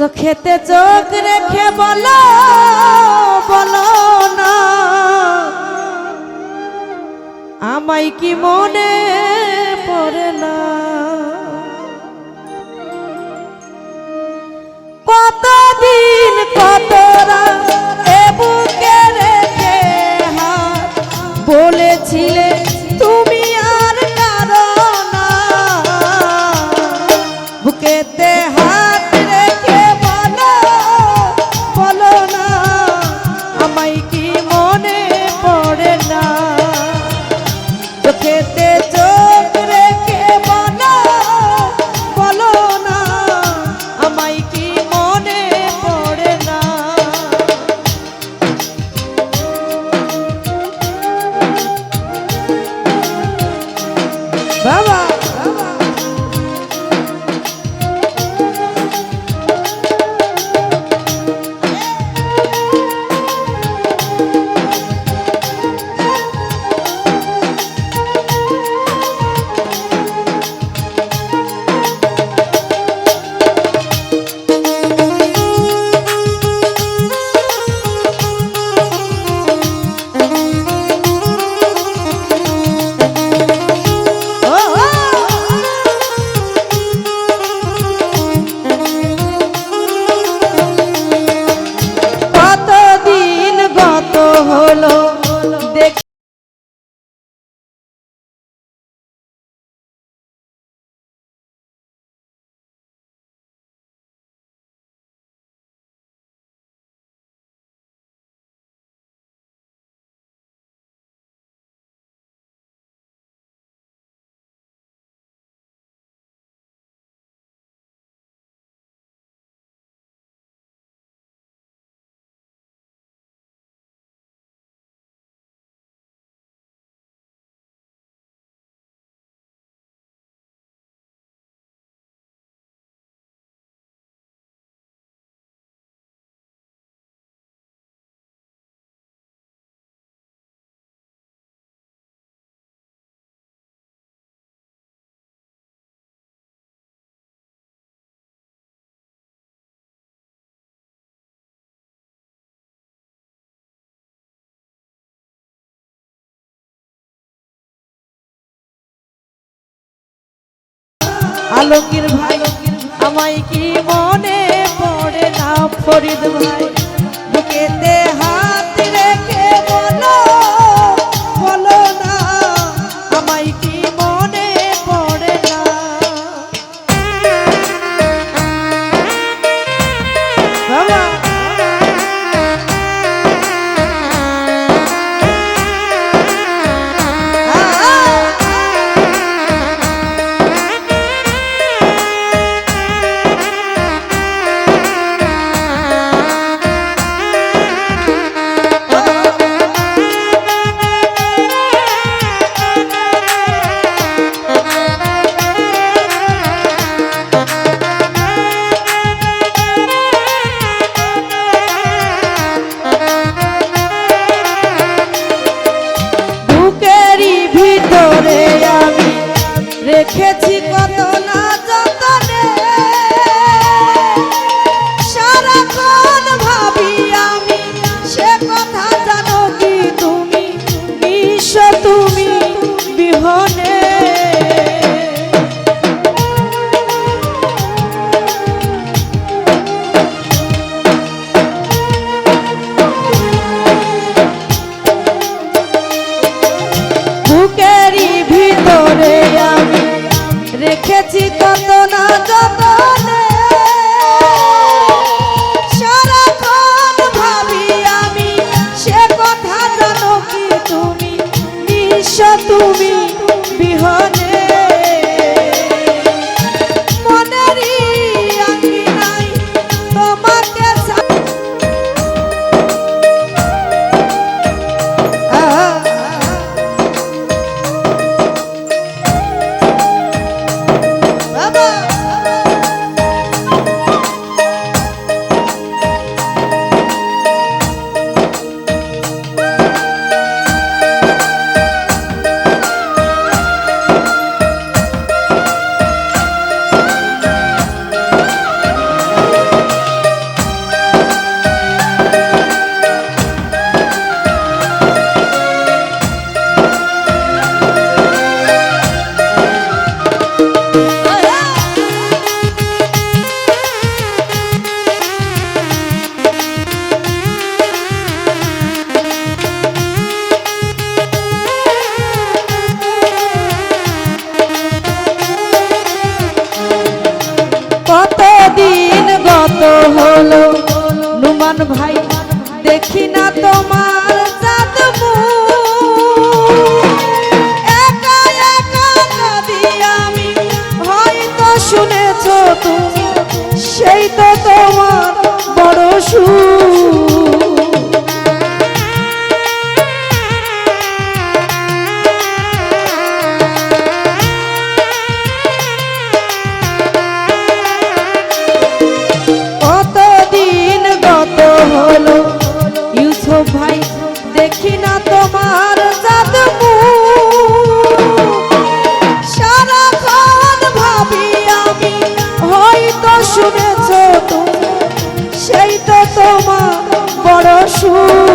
চোখেতে চোখ রেখে বলো বলো না আমায় কি মনে পড়ে না কতদিন কত রাত এ বুকে রেখে হাত বলেছিলে তুমি আর কারো না বুকেতে হাত রেখে বলো বলো না আমায় কি মনে পড়ে না চোখেতে চোখ রেখে বলো বলো না আমায় কি মনে পড়ে না বাবা আলোকের ভাই আমায় কি মনে পড়ে না ফরিদ ভাই বুকেতে হাত রেখে বলো বলো না আমায় কি মনে পড়ে না বাবা তোমার বড় সুখ। কতদিন গত হলো ইউসুফ ভাই দেখি না তোমার জাদু সারাক্ষণ ভাবি আমি হয়তো শুনেছ তুমি সেই তো তোমার বড় সুখ।